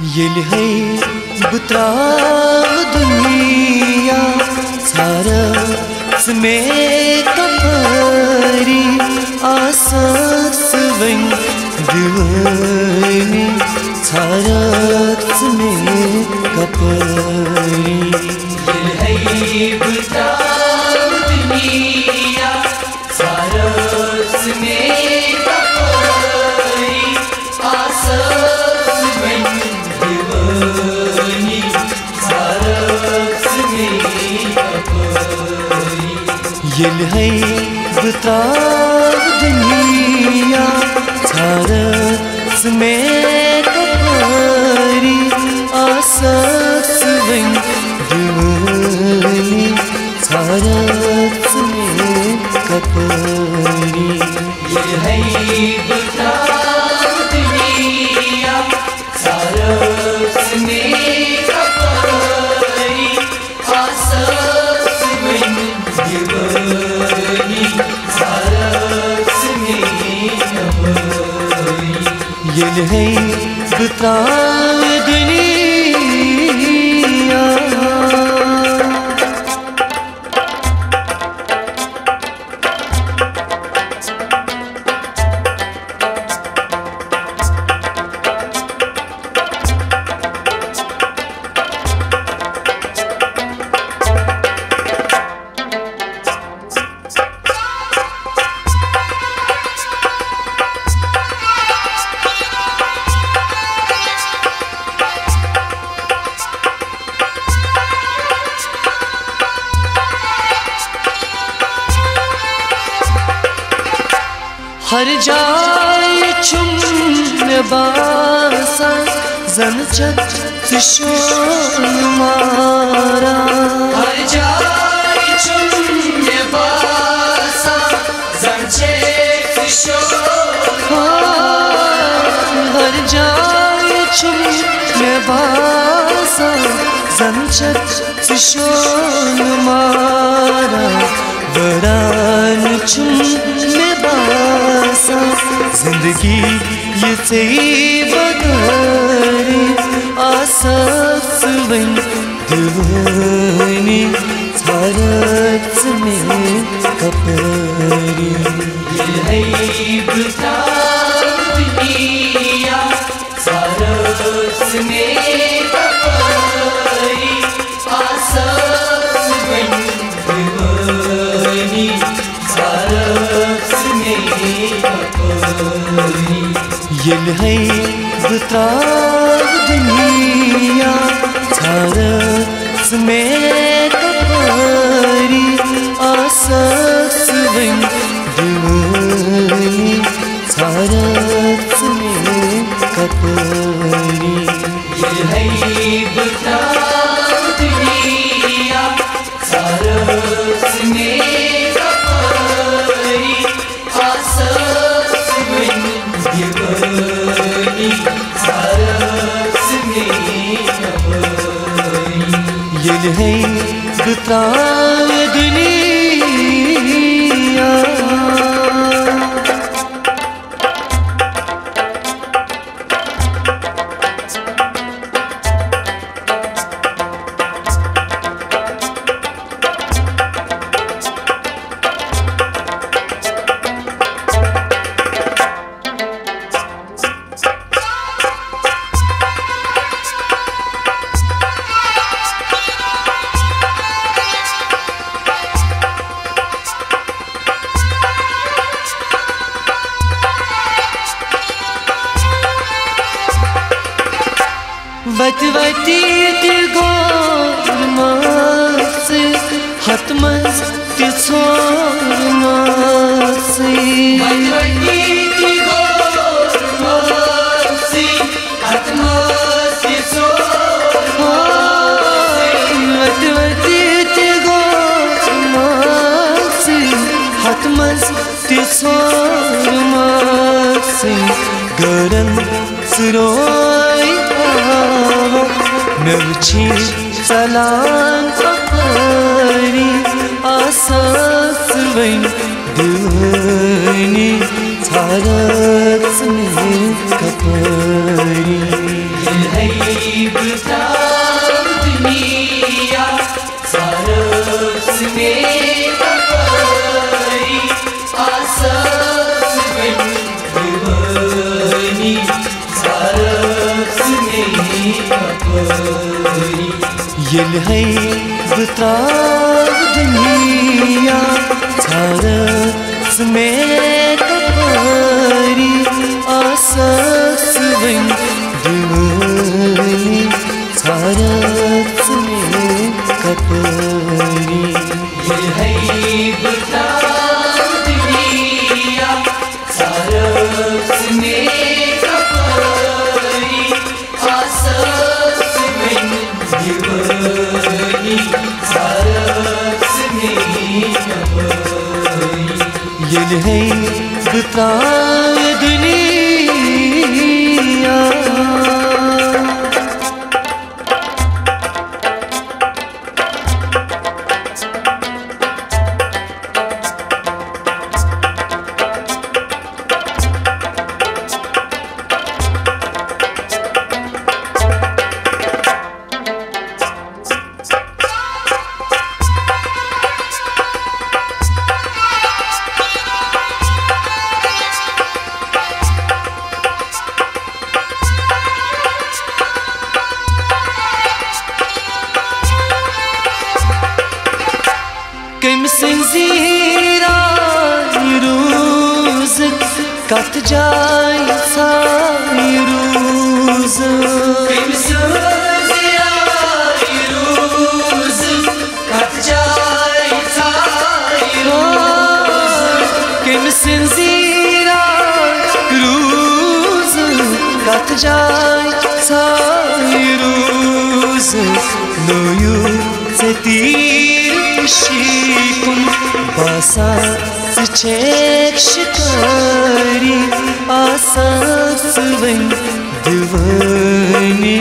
L है बुत्राव दुनिया सारस में कपरी आसास वन दिवानी सारस में कपरी येल है बुत्राव दुनिया सारस में कपरी आसास वन दिवानी सारस में कपरी येल है बुत्राव दुनिया सारस में कपरी आसास वन दिवानी सारस में कपरी येल है बुत्राव दुनिया सारस में कपरी आसास वन दिवानी सारस में कपरी येल है बुत्राव दुनिया। हर जाय चुम बासा जन चत शोन मारा हर जाय चुम बासा जन चत शोन हर जाय चुम बासा जन चत शोन मारा बरान चुम बासा जिंदगी ये से बदरी आसास वन दिवानी सारस में कपरी येल है बुत्राव दुनिया सारस में कपरी आसास वन दिवानी सारस में कपरी येल है बुत्राव दुनिया सारस में कपरी आसास वन दिवानी सारस में कपरी येल है बुत्राव दुनिया सारस में कपरी आसास वन दिवानी सारस में कपरी येल है बुत्राव दुनिया। बतवती गोर मास हतमस तिसोर मास बतवती गोर मास हतमस तिसोर मास बतवती गोर मास हतमस तिसोर मास गरम सुरोई नवची सलाम कपरी आसास वन दिवानी सारस में कपरी है में कपरी आसस में दीवानी सारस में कपरी यल है बताव दुनिया सारस में कपरी आसस में दीवानी सारस में कपरी ये है बताव दुनिया सारस में कपरी आसस में दीवानी सारस में कपरी यल है बताव दुनिया Zira yuruz kat jay sayruz Kimsin zira yuruz kat jay sayruz Kimsin zira yuruz kat jay sayruz no yu setir shikun basa çek şikari asas ven divani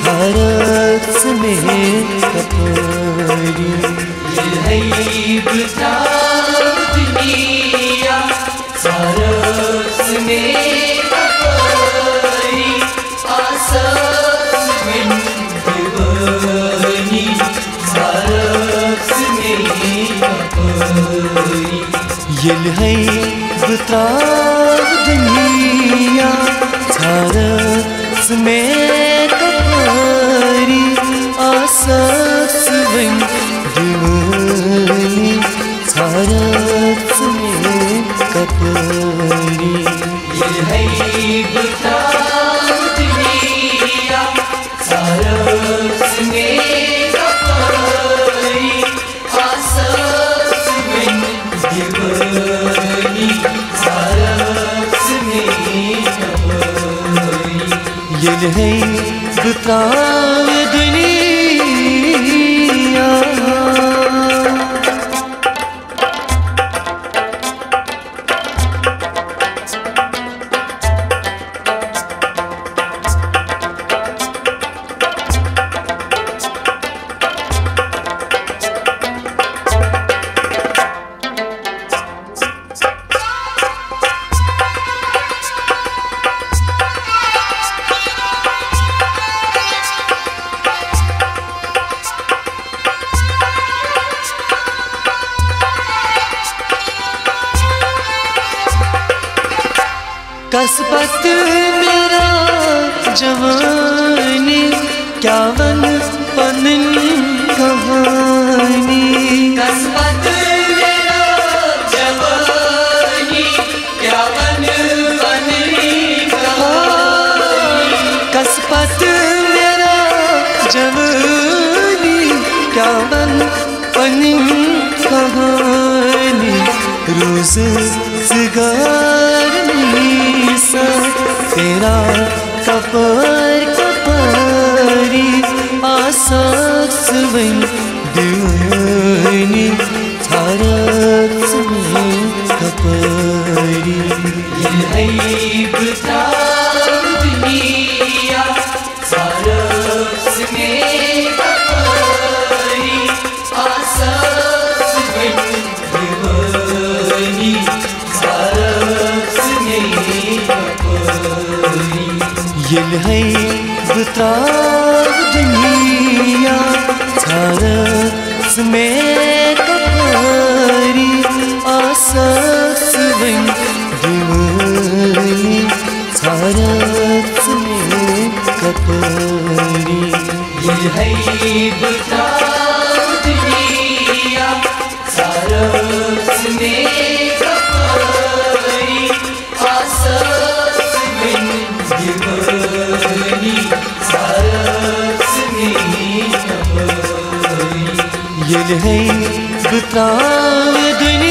sarats mein kapari ये है बताव दुनिया सारस में कपरी आसस में दीवानी सारस में कपरी यल है बताव दुनिया सारस में कपरी आसस वन दीवानी सारस में कपरी ये है बताव दुनिया सारस में कपरी आसस में दीवानी सारस में कपरी यल है बताव दुनिया कसबत मेरा जवानी क्या वन पनन कहानी कसबत मेरा जवानी क्या बन बनी कहानी कसबत मेरा जवानी क्या वन पनन कहानी रोज सिगार सा तेरा कपर कपरी आसस वन दीवानी सारस में कपरी ये है बताव दुनिया सारस में कपरी आसस में दीवानी सारस में कपरी यल है बताव दुनिया सारस में कपरी आसास वन दिवाली सारस में कपड़ी ये है दुनिया सारस में कपड़ी आसास में दिवाली सारस में कपड़ी ये है बताओ दुनिया